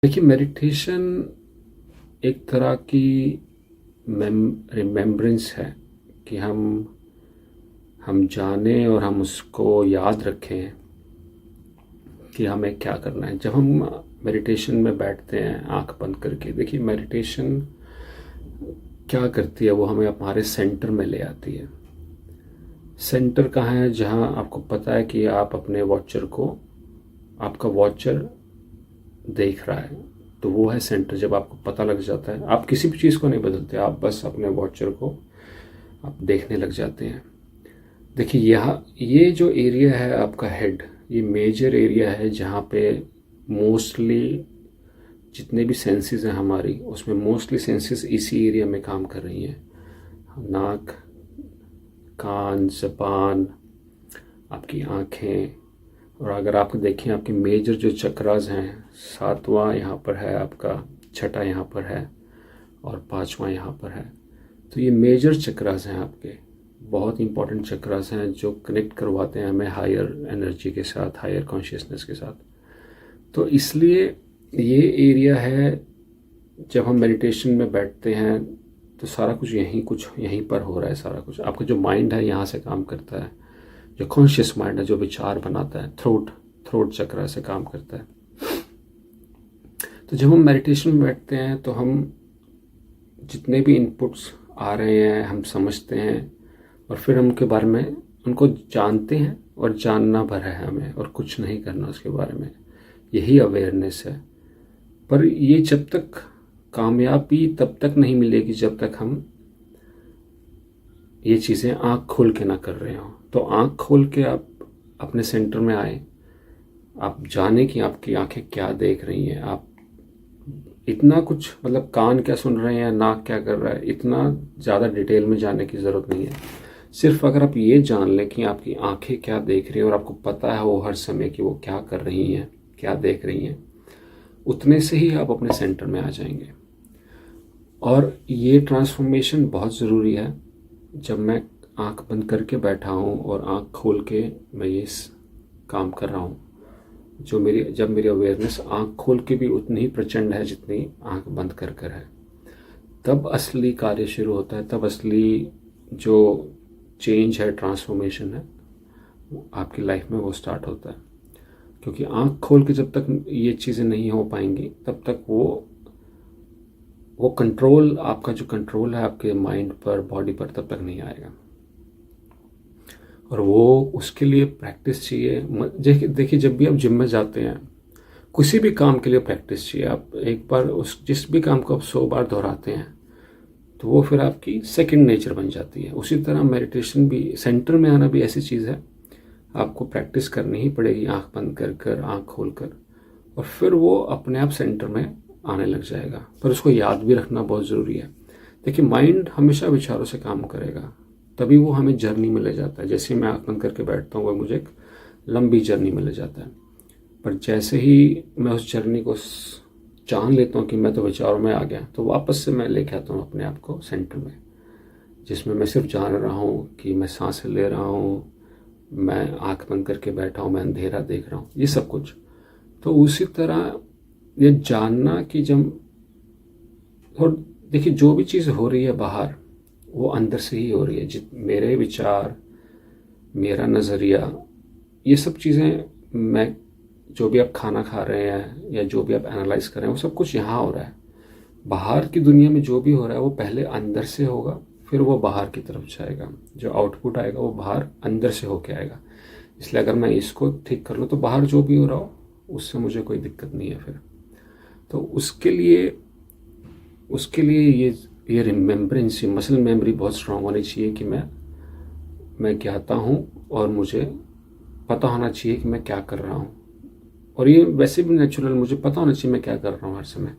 देखिए, मेडिटेशन एक तरह की रिमेम्बरेंस है कि हम जाने और हम उसको याद रखें कि हमें क्या करना है। जब हम मेडिटेशन में बैठते हैं आंख बंद करके, देखिए मेडिटेशन क्या करती है, वो हमें हमारे सेंटर में ले आती है। सेंटर कहाँ है? जहाँ आपको पता है कि आप अपने वॉचर को, आपका वॉचर देख रहा है, तो वो है सेंटर। जब आपको पता लग जाता है, आप किसी भी चीज़ को नहीं बदलते, आप बस अपने वॉचर को आप देखने लग जाते हैं। देखिए यहाँ ये जो एरिया है आपका हेड, ये मेजर एरिया है जहाँ पे मोस्टली जितने भी सेंसेस हैं हमारी, उसमें मोस्टली सेंसेस इसी एरिया में काम कर रही हैं। नाक, कान, ज़बान, आपकी आँखें। और अगर आप देखें, आपके मेजर जो चक्रास हैं, सातवां यहाँ पर है आपका, छठा यहाँ पर है और पांचवा यहाँ पर है। तो ये मेजर चक्रास हैं आपके, बहुत इंपॉर्टेंट चक्रास हैं जो कनेक्ट करवाते हैं हमें हायर एनर्जी के साथ, हायर कॉन्शियसनेस के साथ। तो इसलिए ये एरिया है, जब हम मेडिटेशन में बैठते हैं तो सारा कुछ यहीं पर हो रहा है। सारा कुछ आपका जो माइंड है यहाँ से काम करता है, जो कॉन्शियस माइंड है, जो विचार बनाता है, थ्रोट चक्र से काम करता है। तो जब हम मेडिटेशन में बैठते हैं तो हम जितने भी इनपुट्स आ रहे हैं हम समझते हैं, और फिर हम उनके बारे में उनको जानते हैं, और जानना भर है हमें, और कुछ नहीं करना उसके बारे में। यही अवेयरनेस है। पर ये जब तक कामयाबी तब तक नहीं मिलेगी जब तक हम ये चीज़ें आँख खोल के ना कर रहे हों। तो आँख खोल के आप अपने सेंटर में आए, आप जाने कि आपकी आंखें क्या देख रही हैं। आप इतना कुछ, मतलब कान क्या सुन रहे हैं, नाक क्या कर रहा है, इतना ज़्यादा डिटेल में जाने की ज़रूरत नहीं है। सिर्फ अगर आप ये जान लें कि आपकी आंखें क्या देख रही हैं, और आपको पता है वो हर समय कि वो क्या कर रही हैं, क्या देख रही हैं, उतने से ही आप अपने सेंटर में आ जाएंगे। और ये ट्रांसफॉर्मेशन बहुत ज़रूरी है। जब मैं आंख बंद करके बैठा हूँ और आंख खोल के मैं ये काम कर रहा हूँ, जब मेरी अवेयरनेस आंख खोल के भी उतनी ही प्रचंड है जितनी आंख बंद कर है, तब असली कार्य शुरू होता है। तब असली जो चेंज है, ट्रांसफॉर्मेशन है, आपकी लाइफ में वो स्टार्ट होता है। क्योंकि आंख खोल के जब तक ये चीज़ें नहीं हो पाएंगी, तब तक वो कंट्रोल, आपका जो कंट्रोल है आपके माइंड पर, बॉडी पर, तब तक नहीं आएगा। और वो उसके लिए प्रैक्टिस चाहिए। देखिए जब भी आप जिम में जाते हैं, किसी भी काम के लिए प्रैक्टिस चाहिए। आप एक बार जिस भी काम को आप 100 बार दोहराते हैं तो वो फिर आपकी सेकंड नेचर बन जाती है। उसी तरह मेडिटेशन भी, सेंटर में आना भी ऐसी चीज़ है, आपको प्रैक्टिस करनी ही पड़ेगी, आंख बंद कर आंख खोल कर, और फिर वो अपने आप सेंटर में आने लग जाएगा। पर उसको याद भी रखना बहुत ज़रूरी है। देखिए माइंड हमेशा विचारों से काम करेगा, तभी वो हमें जर्नी में ले जाता है। जैसे मैं आँख बंद करके बैठता हूँ, वो मुझे एक लंबी जर्नी में ले जाता है। पर जैसे ही मैं उस जर्नी को जान लेता हूँ कि मैं तो विचारों में आ गया, तो वापस से मैं लेके आता हूँ अपने आप को सेंटर में, जिसमें मैं सिर्फ जान रहा हूँ कि मैं सांसें ले रहा हूँ, मैं आँख बंद करके बैठा हूँ, मैं अंधेरा देख रहा हूँ, ये सब कुछ। तो उसी तरह ये जानना कि जब, और देखिए जो भी चीज़ हो रही है बाहर, वो अंदर से ही हो रही है। मेरे विचार, मेरा नज़रिया, ये सब चीज़ें, मैं जो भी आप खाना खा रहे हैं या जो भी आप एनालाइज कर रहे हैं, वो सब कुछ यहाँ हो रहा है। बाहर की दुनिया में जो भी हो रहा है वो पहले अंदर से होगा, फिर वो बाहर की तरफ जाएगा। जो आउटपुट आएगा वो बाहर अंदर से होके आएगा। इसलिए अगर मैं इसको ठीक कर लूँ तो बाहर जो भी हो रहा हो उससे मुझे कोई दिक्कत नहीं है फिर। तो उसके लिए ये रिमेम्बरेंस, ये मसल मेमोरी बहुत स्ट्रांग होनी चाहिए कि मैं ज्ञाता हूँ, और मुझे पता होना चाहिए कि मैं क्या कर रहा हूँ। और ये वैसे भी नेचुरल, मुझे पता होना चाहिए मैं क्या कर रहा हूँ हर समय।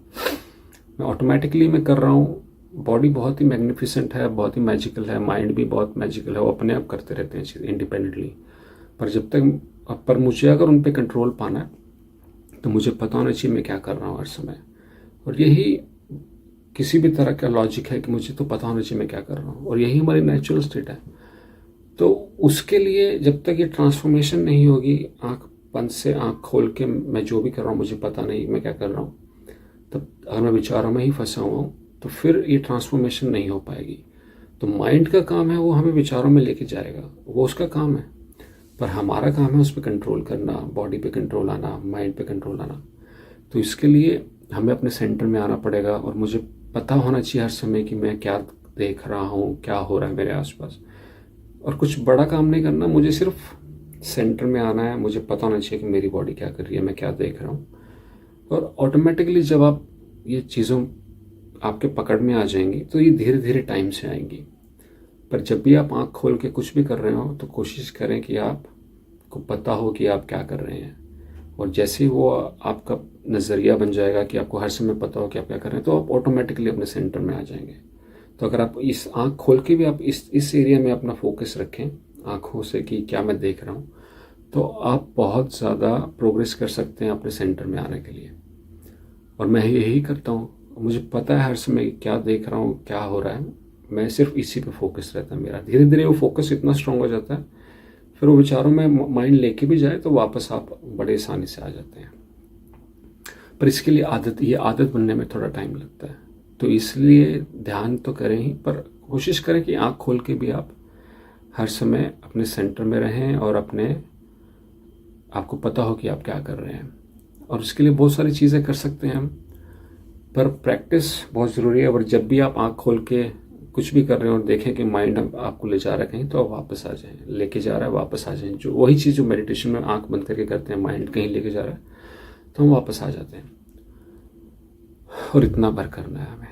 मैं ऑटोमेटिकली मैं कर रहा हूँ। बॉडी बहुत ही मैग्निफिसेंट है, बहुत ही मैजिकल है, माइंड भी बहुत मैजिकल है, वो अपने आप करते रहते हैं चीज़ इंडिपेंडेंटली। पर मुझे अगर उन पर कंट्रोल पाना है तो मुझे पता होना चाहिए मैं क्या कर रहा हूँ हर समय। और यही किसी भी तरह का लॉजिक है कि मुझे तो पता होना चाहिए मैं क्या कर रहा हूँ, और यही हमारी नेचुरल स्टेट है। तो उसके लिए जब तक ये ट्रांसफॉर्मेशन नहीं होगी, आँख बंद से आँख खोल के मैं जो भी कर रहा हूँ मुझे पता नहीं मैं क्या कर रहा हूँ, तब अगर मैं विचारों में ही फंसा हुआ हूँ तो फिर ये ट्रांसफॉर्मेशन नहीं हो पाएगी। तो माइंड का काम है वो हमें विचारों में लेके जाएगा, वो उसका काम है, पर हमारा काम है उस पर कंट्रोल करना, बॉडी पे कंट्रोल आना, माइंड पे कंट्रोल आना। तो इसके लिए हमें अपने सेंटर में आना पड़ेगा और मुझे पता होना चाहिए हर समय कि मैं क्या देख रहा हूँ, क्या हो रहा है मेरे आसपास। और कुछ बड़ा काम नहीं करना, मुझे सिर्फ सेंटर में आना है, मुझे पता होना चाहिए कि मेरी बॉडी क्या कर रही है, मैं क्या देख रहा हूँ। और ऑटोमेटिकली जब आप ये चीज़ों आपके पकड़ में आ जाएंगी तो ये धीरे धीरे टाइम से आएंगी। पर जब भी आप आँख खोल के कुछ भी कर रहे हो तो कोशिश करें कि आपको पता हो कि आप क्या कर रहे हैं। और जैसे ही वो आपका नज़रिया बन जाएगा कि आपको हर समय पता हो कि आप क्या कर रहे हैं, तो आप ऑटोमेटिकली अपने सेंटर में आ जाएंगे। तो अगर आप इस आँख खोल के भी आप इस एरिया में अपना फोकस रखें आँखों से कि क्या मैं देख रहा हूँ, तो आप बहुत ज़्यादा प्रोग्रेस कर सकते हैं अपने सेंटर में आने के लिए। और मैं यही करता हूँ, मुझे पता है हर समय क्या देख रहा हूँ, क्या हो रहा है, मैं सिर्फ इसी पे फोकस रहता है मेरा। धीरे धीरे वो फोकस इतना स्ट्रांग हो जाता है, फिर वो विचारों में माइंड लेके भी जाए तो वापस आप बड़े आसानी से आ जाते हैं। पर इसके लिए ये आदत बनने में थोड़ा टाइम लगता है। तो इसलिए ध्यान तो करें ही, पर कोशिश करें कि आँख खोल के भी आप हर समय अपने सेंटर में रहें और आपको पता हो कि आप क्या कर रहे हैं। और उसके लिए बहुत सारी चीज़ें कर सकते हैं हम, पर प्रैक्टिस बहुत ज़रूरी है। और जब भी आप आँख खोल के कुछ भी कर रहे हो और देखें कि माइंड आपको ले जा रहा है कहीं, तो आप वापस आ जाएं, लेके जा रहा है वापस आ जाएं। जो वही चीज़ जो मेडिटेशन में आँख बंद करके करते हैं, माइंड कहीं लेके जा रहा है तो हम वापस आ जाते हैं। और इतना भर करना है हमें।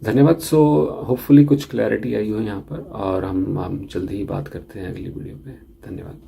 धन्यवाद। सो होपफुली कुछ क्लैरिटी आई हो यहाँ पर, और हम जल्दी ही बात करते हैं अगली वीडियो पे। धन्यवाद।